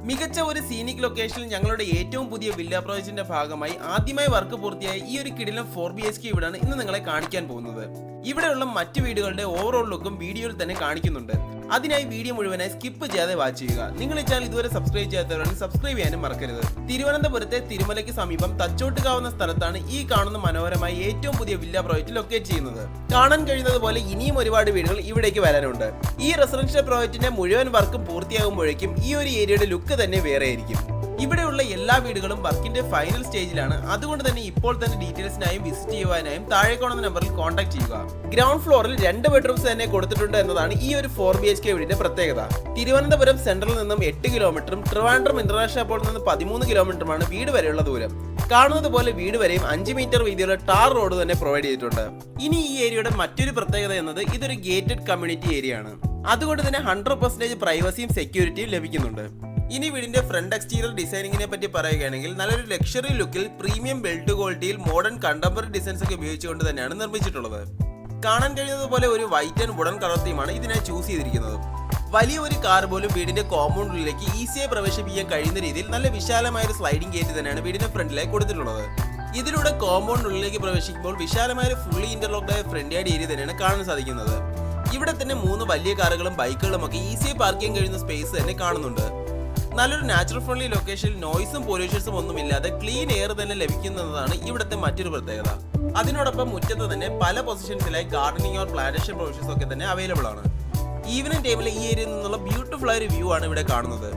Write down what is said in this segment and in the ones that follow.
മികച്ച ഒരു സീനിക് ലൊക്കേഷനിൽ ഞങ്ങളുടെ ഏറ്റവും പുതിയ വില്ല പ്രോജക്റ്റിന്റെ ഭാഗമായി ആദ്യമായി വർക്ക് പൂർത്തിയായ ഈ ഒരു കിടിലം 4BHK വീടാണ് ഇന്ന് നിങ്ങളെ കാണിക്കാൻ പോകുന്നത്. ഇവിടെയുള്ള മറ്റു വീടുകളുടെ ഓവറോൾ ലുക്കും വീഡിയോയിൽ തന്നെ കാണിക്കുന്നുണ്ട്. അതിനായി വീഡിയോ മുഴുവനായി സ്കിപ്പ് ചെയ്യാതെ വാച്ച് ചെയ്യുക. നിങ്ങൾ ഈ ചാനൽ ഇതുവരെ സബ്സ്ക്രൈബ് ചെയ്യാത്തവരാണെങ്കിൽ സബ്സ്ക്രൈബ് ചെയ്യാനും മറക്കരുത്. തിരുവനന്തപുരത്തെ തിരുമലയ്ക്ക് സമീപം തച്ചോട്ടുകാവുന്ന സ്ഥലത്താണ് ഈ കാണുന്ന മനോഹരമായ ഏറ്റവും പുതിയ വില്ല പ്രോജക്റ്റ് ലൊക്കേറ്റ് ചെയ്യുന്നത്. കാണാൻ കഴിയുന്നത് പോലെ ഇനിയും ഒരുപാട് വീടുകൾ ഇവിടേക്ക് വരാനുണ്ട്. ഈ റെസിഡൻഷ്യൽ പ്രോജക്റ്റിന്റെ മുഴുവൻ വർക്കും പൂർത്തിയാകുമ്പോഴേക്കും ഈ ഒരു ഏരിയയുടെ ലുക്ക് തന്നെ വേറെ ആയിരിക്കും. ഇവിടെയുള്ള എല്ലാ വീടുകളും വർക്കിന്റെ ഫൈനൽ സ്റ്റേജിലാണ്. അതുകൊണ്ട് തന്നെ ഇപ്പോൾ തന്നെ ഡീറ്റെയിൽസിനായും വിസിറ്റ് ചെയ്യുവാനായും താഴെ കാണുന്ന നമ്പറിൽ കോൺടാക്ട് ചെയ്യുക. ഗ്രൗണ്ട് ഫ്ലോറിൽ 2 ബെഡ്റൂംസ് തന്നെ കൊടുത്തിട്ടുണ്ട് എന്നതാണ് ഈ ഒരു 4BHK വീടിന്റെ പ്രത്യേകത. തിരുവനന്തപുരം സെൻട്രലിൽ നിന്നും 8 കിലോമീറ്ററും ട്രിവാൻഡ്രം ഇന്റർനാഷണൽ എയർപോർട്ടിൽ നിന്ന് 13 കിലോമീറ്ററുമാണ് വീട് വരെയുള്ള ദൂരം. കാണുന്നത് പോലെ വീട് വരെയും 5 മീറ്റർ വീതിയുള്ള ടാർ റോഡ് തന്നെ പ്രൊവൈഡ് ചെയ്തിട്ടുണ്ട്. ഇനി ഈ ഏരിയയുടെ മറ്റൊരു പ്രത്യേകത എന്നത് ഇതൊരു ഗേറ്റഡ് കമ്മ്യൂണിറ്റി ഏരിയ ആണ്. അതുകൊണ്ട് തന്നെ 100% പ്രൈവസിയും സെക്യൂരിറ്റിയും ലഭിക്കുന്നുണ്ട്. ഇനി വീടിന്റെ ഫ്രണ്ട് എക്സ്റ്റീരിയർ ഡിസൈനിങ്ങിനെ പറ്റി പറയുകയാണെങ്കിൽ നല്ലൊരു ലക്ഷറി ലുക്കിൽ പ്രീമിയം ബെൽറ്റ് ക്വാളിറ്റിയിൽ മോഡേൺ കണ്ടംപററി ഡിസൈൻസ് ഒക്കെ ഉപയോഗിച്ചുകൊണ്ട് തന്നെയാണ് നിർമ്മിച്ചിട്ടുള്ളത്. കാണാൻ കഴിയുന്നത് പോലെ ഒരു വൈറ്റ് ആൻഡ് വുഡൻ കളർ തീമാണ് ഇതിനായി ചൂസ് ചെയ്തിരിക്കുന്നത്. വലിയ ഒരു കാർ പോലും വീടിന്റെ കോമ്പൗണ്ടിലേക്ക് ഈസിയായി പ്രവേശിപ്പിക്കാൻ കഴിയുന്ന രീതിയിൽ നല്ല വിശാലമായ ഒരു സ്ലൈഡിംഗ് ഗേറ്റ് തന്നെയാണ് വീടിന്റെ ഫ്രണ്ടിലായി കൊടുത്തിട്ടുള്ളത്. ഇതിലൂടെ കോമ്പൗണ്ടിനുള്ളിലേക്ക് പ്രവേശിക്കുമ്പോൾ വിശാലമായ ഒരു ഫുള്ളി ഇന്റർലോക്ഡ് ആയ ഫ്രണ്ട് യാർഡ് ഏരിയ തന്നെയാണ് കാണാൻ സാധിക്കുന്നത്. ഇവിടെ തന്നെ 3 വലിയ കാറുകളും ബൈക്കുകളും ഒക്കെ ഈസിയായി പാർക്ക് ചെയ്യാൻ കഴിയുന്ന സ്പേസ് തന്നെ കാണുന്നുണ്ട്. നല്ലൊരു നാച്ചുറൽ ഫ്രണ്ട്ലി ലൊക്കേഷനിൽ നോയ്സും പൊല്യൂഷൻസും ഒന്നുമില്ലാതെ ക്ലീൻ എയർ തന്നെ ലഭിക്കുന്നതാണ് ഇവിടുത്തെ മറ്റൊരു പ്രത്യേകത. അതിനോടൊപ്പം മുറ്റത്ത് തന്നെ പല പൊസിഷൻസിലായി ഗാർഡനിങ് ഓർ പ്ലാന്റേഷൻ പ്രൊവിഷൻസ് ഒക്കെ തന്നെ അവൈലബിൾ ആണ്. ഈവനിംഗ് ടൈമിൽ ഈ ഏരിയയിൽ നിന്നുള്ള ബ്യൂട്ടിഫുൾ ആയ ഒരു വ്യൂ ആണ് ഇവിടെ കാണുന്നത്.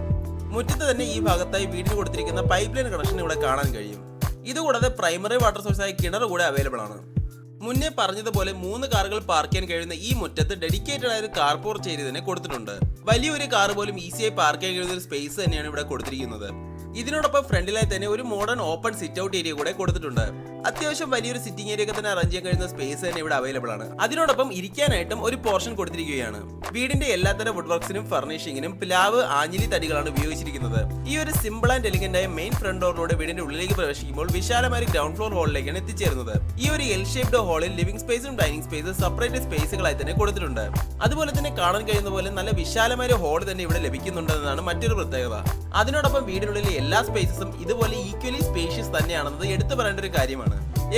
മുറ്റത്ത് തന്നെ ഈ ഭാഗത്തായി വീടിന് കൊടുത്തിരിക്കുന്ന പൈപ്പ് ലൈൻ കണക്ഷൻ ഇവിടെ കാണാൻ കഴിയും. ഇതുകൂടാതെ പ്രൈമറി വാട്ടർ സോഴ്സ് ആയ കിണർ കൂടെ അവൈലബിൾ ആണ്. മുന്നേ പറഞ്ഞതുപോലെ 3 കാറുകൾ പാർക്ക് ചെയ്യാൻ കഴിയുന്ന ഈ മുറ്റത്ത് ഡെഡിക്കേറ്റഡ് ആയ ഒരു കാർ പോർച്ച് ഏരിയ തന്നെ കൊടുത്തിട്ടുണ്ട്. വലിയൊരു കാർ പോലും ഈസിയായി പാർക്ക് ചെയ്യാൻ കഴിയുന്ന ഒരു സ്പേസ് തന്നെയാണ് ഇവിടെ കൊടുത്തിരിക്കുന്നത്. ഇതിനോടൊപ്പം ഫ്രണ്ടിലായി തന്നെ ഒരു modern open sit out area കൂടെ കൊടുത്തിട്ടുണ്ട്. അത്യാവശ്യം വലിയൊരു സിറ്റിംഗ് ഏരിയ ഒക്കെ തന്നെ അറേഞ്ച് ചെയ്യാൻ കഴിയുന്ന സ്പേസ് തന്നെ ഇവിടെ അവൈലബിൾ ആണ്. അതിനോടൊപ്പം ഇരിക്കാനായിട്ടും ഒരു പോർഷൻ കൊടുത്തിരിക്കുകയാണ്. വീടിന്റെ എല്ലാത്തരം വുഡ് വർക്സിനും ഫർണിഷിംഗിനും പ്ലാവ് ആഞ്ഞിലി തടികളാണ് ഉപയോഗിച്ചിരിക്കുന്നത്. ഈ ഒരു സിമ്പിൾ ആൻഡ് എലിഗന്റ് ആയ മെയിൻ ഫ്രണ്ട് ഡോറിലൂടെ വീടിന്റെ ഉള്ളിലേക്ക് പ്രവേശിക്കുമ്പോൾ വിശാലമായ ഗ്രൗണ്ട് ഫ്ലോർ ഹാളിലേക്കാണ് എത്തിച്ചേരുന്നത്. ഈ ഒരു എൽ ഷേപ്ഡ് ഹാളിൽ ലിവിംഗ് സ്പേസും ഡൈനിങ് സ്പേസും സെപ്പറേറ്റ് സ്പേസുകളായി തന്നെ കൊടുത്തിട്ടുണ്ട്. അതുപോലെ തന്നെ കാണാൻ കഴിയുന്ന പോലെ നല്ല വിശാലമായ ഹാൾ തന്നെ ഇവിടെ ലഭിക്കുന്നുണ്ടെന്നതാണ് മറ്റൊരു പ്രത്യേകത. അതിനോടൊപ്പം വീടിനുള്ളിലെ എല്ലാ സ്പേസസും ഇതുപോലെ ഈക്വലി സ്പേഷ്യസ് തന്നെയാണെന്നത് എടുത്തു പറയേണ്ട ഒരു കാര്യമാണ്.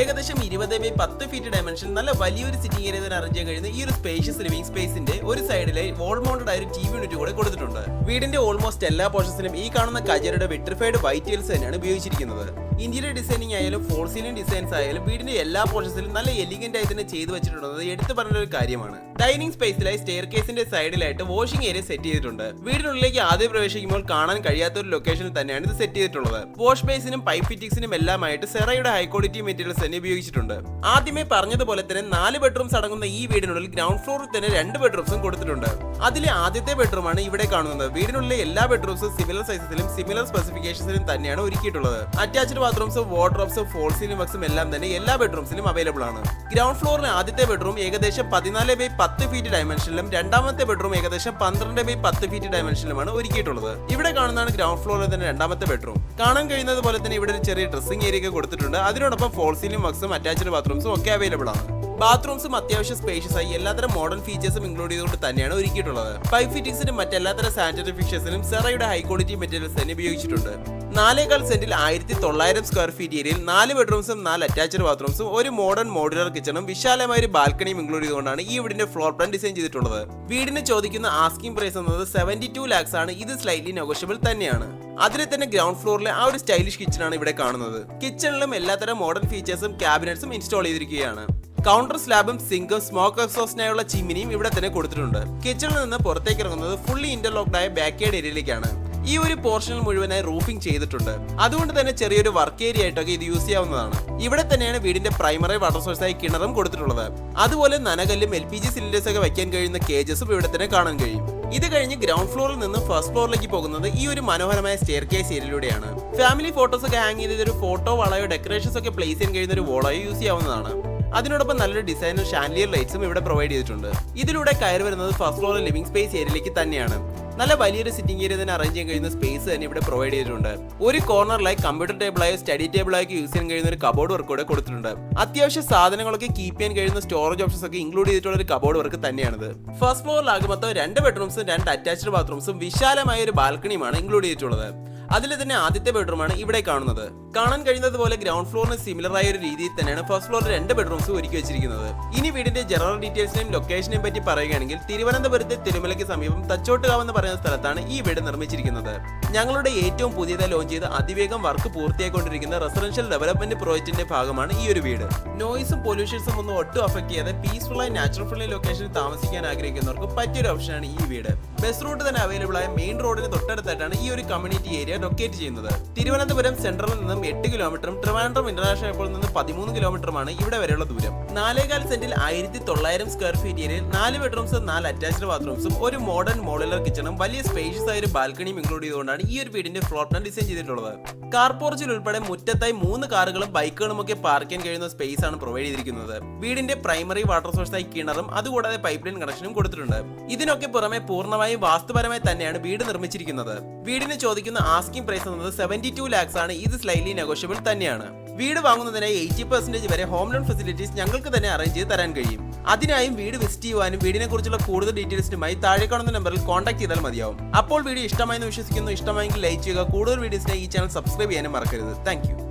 ഏകദേശം 20x10 ഫീറ്റ് ഡയമെൻഷനിൽ നല്ല വലിയൊരു സിറ്റിംഗ് ഏരിയ തന്നെ അറേഞ്ച് ചെയ്യാൻ കഴിയുന്ന ഈ ഒരു സ്പേഷ്യസ് ലിവിംഗ് സ്പേസിന്റെ ഒരു സൈഡിലായി വാൾ മൗണ്ടഡ് ആയ ഒരു TV യൂണിറ്റ് കൂടെ കൊടുത്തിട്ടുണ്ട്. വീടിന്റെ ഓൾമോസ്റ്റ് എല്ലാ പോർഷൻസിലും ഈ കാണുന്ന കജേരയുടെ വിട്രിഫൈഡ് വൈറ്റ് ടൈൽസ് തന്നെയാണ് ഉപയോഗിച്ചിരിക്കുന്നത്. ഇന്റീരിയർ ഡിസൈനിങ് ആയാലും ഫോൾ സീലിംഗ് ഡിസൈൻസ് ആയാലും വീടിന്റെ എല്ലാ പോർഷൻസിലും നല്ല എലിഗന്റ് ആയി തന്നെ ചെയ്തു വെച്ചിട്ടുള്ളത് എടുത്തു പറഞ്ഞ ഒരു കാര്യമാണ്. ഡൈനിങ് സ്പേസിലായി സ്റ്റെയർ കേസിന്റെ സൈഡിലായിട്ട് വാഷിംഗ് ഏരിയ സെറ്റ് ചെയ്തിട്ടുണ്ട്. വീടിനുള്ളിലേക്ക് ആദ്യം പ്രവേശിക്കുമ്പോൾ കാണാൻ കഴിയാത്ത ഒരു ലൊക്കേഷനിൽ തന്നെയാണ് ഇത് സെറ്റ് ചെയ്തിട്ടുള്ളത്. വാഷ് ബേസിനും പൈപ്പ് ഫിറ്റിംഗ്സിനും എല്ലാമായിട്ട് സെറയുടെ ഹൈ ക്വാളിറ്റി മെറ്റീരിയൽസ് തന്നെ ഉപയോഗിച്ചിട്ടുണ്ട്. ആദ്യമേ പറഞ്ഞതുപോലെ തന്നെ 4 ബെഡ്റൂംസ് അടങ്ങുന്ന ഈ വീടിനുള്ളിൽ ഗ്രൗണ്ട് ഫ്ലോറിൽ തന്നെ 2 ബെഡ്റൂംസും കൊടുത്തിട്ടുണ്ട്. അതിലെ ആദ്യത്തെ ബെഡ്റൂമാണ് ഇവിടെ കാണുന്നത്. വീടിനുള്ളിലെ എല്ലാ ബെഡ്റൂംസും സിമിലർ സൈസസിലും സിമിലർ സ്പെസിഫിക്കേഷൻസിലും തന്നെയാണ് ഒരുക്കിയിട്ടുള്ളത്. അറ്റാച്ച്ഡ് ബാത്റൂംസും വാർഡ്രോബ്സും ഫോൾ സീലിംഗ് വർക്സും എല്ലാം തന്നെ എല്ലാ ബെഡ്റൂംസിലും അവൈലബിൾ ആണ്. ഗ്രൗണ്ട് ഫ്ലോറിലെ ആദ്യത്തെ ബെഡ്റൂം ഏകദേശം 14x10 ഫീറ്റ് ഡയമെൻഷനിലും രണ്ടാമത്തെ ബെഡ്റൂം ഏകദേശം 12x10 ഫീറ്റ് ഡയമെൻഷനിലുമാണ് ഒരുക്കിയിട്ടുള്ളത്. ഇവിടെ കാണുന്നതാണ് ഗ്രൗണ്ട് ഫ്ലോറിൽ തന്നെ രണ്ടാമത്തെ ബെഡ്റൂം. കാണാൻ കഴിയുന്നത് പോലെ തന്നെ ഇവിടെ ഒരു ചെറിയ ഡ്രസ്സിംഗ് ഏരിയ ഒക്കെ കൊടുത്തിട്ടുണ്ട്. അതിനോടൊപ്പം ഫോൾ സീലിംഗ് വർക്സും അറ്റാച്ച്ഡ് ബാത്റൂംസും ഒക്കെ അവൈലബിൾ ആണ്. ബാത്റൂംസും അത്യാവശ്യം സ്പേഷ്യസ് ആയി എല്ലാത്തരം മോഡേൺ ഫീച്ചേഴ്സും ഇൻക്ലൂഡ് ചെയ്തുകൊണ്ട് തന്നെയാണ് ഒരുക്കിയിട്ടുള്ളത്. പൈപ്പ് ഫിറ്റിംഗ്സിനും മറ്റെല്ലാത്തരം സാനിറ്ററി ഫിക്സേഴ്സിനും സെറയുടെ ഹൈ ക്വാളിറ്റി മെറ്റീരിയൽസ് തന്നെ ഉപയോഗിച്ചിട്ടുണ്ട്. 4.25 സെന്റിൽ 1900 സ്ക്വയർ ഫീറ്റ് ഏരിയയിൽ 4 ബെഡ്റൂംസും 4 അറ്റാച്ച്ഡ് ബാത്റൂംസും ഒരു മോഡേൺ മോഡുലർ കിച്ചണും വിശാലമായ ഒരു ബാൽക്കണിയും ഇൻക്ലൂഡ് ചെയ്തുകൊണ്ടാണ് ഈ വീടിന്റെ ഫ്ലോർ പ്ലാൻ ഡിസൈൻ ചെയ്തിട്ടുള്ളത്. വീടിന് ചോദിക്കുന്ന ആസ്കിംഗ് പ്രൈസ് എന്നത് 72 lakhs ആണ്. ഇത് സ്ലൈറ്റ്ലി നെഗോഷ്യബിൾ തന്നെയാണ്. അതിലെ തന്നെ ഗ്രൗണ്ട് ഫ്ലോറിലെ ആ ഒരു സ്റ്റൈലിഷ് കിച്ചൺ ആണ് ഇവിടെ കാണുന്നത്. കിച്ചണിലും എല്ലാത്തരം മോഡേൺ ഫീച്ചേഴ്സും ക്യാബിനറ്റ്സും ഇൻസ്റ്റാൾ ചെയ്തിരിക്കുകയാണ്. കൗണ്ടർ സ്ലാബും സിങ്കും സ്മോക്ക് എക്സോസ്റ്റിനായുള്ള ചിമ്മിനിയും ഇവിടെ തന്നെ കൊടുത്തിട്ടുണ്ട്. കിച്ചണിൽ നിന്ന് പുറത്തേക്ക് ഇറങ്ങുന്നത് ഫുള്ളി ഇന്റർലോക്ഡ് ആയ ബാക്ക് യാർഡ് ഏരിയയിലേക്കാണ്. ഈ ഒരു പോർഷനിൽ മുഴുവനായി റൂഫിംഗ് ചെയ്തിട്ടുണ്ട്. അതുകൊണ്ട് തന്നെ ചെറിയൊരു വർക്ക് ഏരിയ ആയിട്ടൊക്കെ ഇത് യൂസ് ചെയ്യാവുന്നതാണ്. ഇവിടെ തന്നെയാണ് വീടിന്റെ പ്രൈമറി വാട്ടർ സോഴ്സ് ആയി കിണറും കൊടുത്തിട്ടുള്ളത്. അതുപോലെ നനകല്ലും LPG സിലിണ്ടേഴ്സ് ഒക്കെ വയ്ക്കാൻ കഴിയുന്ന കേജസും ഇവിടെ തന്നെ കാണാൻ കഴിയും. ഇത് കഴിഞ്ഞ് ഗ്രൗണ്ട് ഫ്ലോറിൽ നിന്ന് ഫസ്റ്റ് ഫ്ലോറിലേക്ക് പോകുന്നത് ഈ ഒരു മനോഹരമായ സ്റ്റെയർ കേസ് ഏരിയയിലൂടെയാണ്. ഫാമിലി ഫോട്ടോസ് ഒക്കെ ഹാങ് ചെയ്ത ഒരു ഫോട്ടോ വളയോ ഡെക്കറേഷൻസ് ഒക്കെ പ്ലേസ് ചെയ്യാൻ കഴിയുന്ന ഒരു വോളയോ യൂസ് ചെയ്യാവുന്നതാണ്. അതിനോടൊപ്പം നല്ലൊരു ഡിസൈനർ ഷാൻലിയർ ലൈറ്റ്സും ഇവിടെ പ്രൊവൈഡ് ചെയ്തിട്ടുണ്ട്. ഇതിലൂടെ കയറി വരുന്നത് ഫസ്റ്റ് ഫ്ലോർ ലിവിംഗ് സ്പേസ് ഏരിയയിലേക്ക് തന്നെയാണ്. നല്ല വലിയൊരു സിറ്റിംഗ് ഏരിയ തന്നെ അറേഞ്ച് ചെയ്യാൻ കഴിയുന്ന സ്പേസ് തന്നെ ഇവിടെ പ്രൊവൈഡ് ചെയ്തിട്ടുണ്ട്. ഒരു കോർണറിലായി കമ്പ്യൂട്ടർ ടേബിളായോ സ്റ്റഡി ടേബിളായോ യൂസ് ചെയ്യാൻ കഴിയുന്ന ഒരു കബോർഡ് വർക്ക് കൂടെ കൊടുത്തിട്ടുണ്ട്. അത്യാവശ്യം സാധനങ്ങളൊക്കെ കീപ്പ് ചെയ്യാൻ കഴിയുന്ന സ്റ്റോറേജ് ഓപ്ഷൻസ് ഒക്കെ ഇൻക്ലൂഡ് ചെയ്തിട്ടുള്ള ഒരു കബോർഡ് വർക്ക് തന്നെയാണിത്. ഫസ്റ്റ് ഫ്ലോറിലാകെ മൊത്തം 2 ബെഡ്റൂംസും 2 അറ്റാച്ച്ഡ് ബാത്റൂംസും വിശാലമായ ഒരു ബാൽക്കണിയുമാണ് ഇൻക്ലൂഡ് ചെയ്തിട്ടുള്ളത്. അതിൽ തന്നെ ആദ്യത്തെ ബെഡ്റൂമാണ് ഇവിടെ കാണുന്നത്. കാണാൻ കഴിയുന്നത് പോലെ ഗ്രൗണ്ട് ഫ്ലോറിന് സിമിലർ ആയ ഒരു രീതിയിൽ തന്നെയാണ് ഫസ്റ്റ് ഫ്ലോറിൽ 2 ബെഡ്റൂംസ് ഒരുക്കി വെച്ചിരിക്കുന്നത്. ഇനി വീടിന്റെ ജനറൽ ഡീറ്റെയിൽസിനെയും ലൊക്കേഷനെയും പറ്റി പറയുകയാണെങ്കിൽ തിരുവനന്തപുരത്തെ തിരുമലയ്ക്ക് സമീപം തച്ചോട്ടുകാവ് എന്ന് പറയുന്ന സ്ഥലത്താണ് ഈ വീട് നിർമ്മിച്ചിരിക്കുന്നത്. ഞങ്ങളുടെ ഏറ്റവും പുതിയതായി ലോഞ്ച് ചെയ്ത് അതിവേഗം വർക്ക് പൂർത്തിയായിക്കൊണ്ടിരിക്കുന്ന റെസിഡൻഷ്യൽ ഡെവലപ്മെന്റ് പ്രോജക്റ്റിന്റെ ഭാഗമാണ് ഈ ഒരു വീട്. നോയിസും പൊല്യൂഷൻസും ഒന്നും ഒട്ടും അഫക്ട് ചെയ്യാതെ പീസ്ഫുൾ ആയി നാച്ചുറൽ ഫ്രണ്ട്ലി ലൊക്കേഷനിൽ താമസിക്കാൻ ആഗ്രഹിക്കുന്നവർക്ക് പറ്റിയൊരു ഓപ്ഷനാണ് ഈ വീട്. ബസ് റൂട്ട് തന്നെ അവൈലബിൾ ആയ മെയിൻ റോഡിന് തൊട്ടടുത്തായിട്ടാണ് ഈ ഒരു കമ്മ്യൂണിറ്റി ഏരിയ ലൊക്കേറ്റ് ചെയ്യുന്നത്. തിരുവനന്തപുരം സെൻട്രലിൽ നിന്നും 8 കിലോമീറ്ററും ട്രിവാൻഡ്രം ഇന്റർനാഷണൽ എയർപോർട്ടിൽ നിന്ന് 13 കിലോമീറ്ററുമാണ് ഇവിടെ വരെയുള്ള ദൂരം. 4.4 സെന്റിൽ 1900 സ്ക്വയർ ഫീറ്റ് ഏരിയയിൽ 4 ബെഡ്റൂംസ്, 4 അറ്റാച്ച്ഡ് ബാത്റൂംസും, ഒരു മോഡേൺ മോഡുലർ കിച്ചണും വലിയ സ്പേഷ്യസ് ആയ ഒരു ബാൽക്കണിയും ഇൻക്ലൂഡ് ചെയ്തുകൊണ്ടാണ് ഈ ഒരു വീടിന്റെ ഫ്ലോർ പ്ലാൻ ഡിസൈൻ ചെയ്തിട്ടുള്ളത്. കാർ പോർച്ചിൽ ഉൾപ്പെടെ മുറ്റത്തായി 3 കാറുകളും ബൈക്കുകളും ഒക്കെ പാർക്ക് ചെയ്യാൻ കഴിയുന്ന സ്പേസ് ആണ് പ്രൊവൈഡ് ചെയ്തിരിക്കുന്നത്. വീടിന്റെ പ്രൈമറി വാട്ടർ സോഴ്സായി കിണറും അതുകൂടാതെ പൈപ്പ് ലൈൻ കണക്ഷനും കൊടുത്തിട്ടുണ്ട്. ഇതിനൊക്കെ പുറമെ പൂർണ്ണമായും വാസ്തുപരമായി തന്നെയാണ് വീട് നിർമ്മിച്ചിരിക്കുന്നത്. വീടിന് ചോദിക്കുന്ന ആസ്കിംഗ് പ്രൈസ് എന്നത് 72 lakhs ആണ്. ഇത് സ്ലൈറ്റ്ലി നെഗോഷ്യബിൾ തന്നെയാണ്. വീട് വാങ്ങുന്നതിനായി 80% വരെ ഹോം ലോൺ ഫെസിലിറ്റീസ് ഞങ്ങൾക്ക് തന്നെ അറേഞ്ച് ചെയ്ത് തരാൻ കഴിയും. അതിനായും വീട് വിസിറ്റ് ചെയ്യുവാനും വീടിനെ കുറിച്ചുള്ള കൂടുതൽ ഡീറ്റെയിൽസിനുമായി താഴെ കാണുന്ന നമ്പറിൽ കോൺടാക്ട് ചെയ്താൽ മതിയാവും. അപ്പോൾ വീഡിയോ ഇഷ്ടമായെന്ന് വിശ്വസിക്കുന്നു. ഇഷ്ടമായെങ്കിൽ ലൈക്ക് ചെയ്യുക. കൂടുതൽ വീഡിയോസിനായി ഈ ചാനൽ സബ്സ്ക്രൈബ് ചെയ്യാനും മറക്കരുത്. താങ്ക്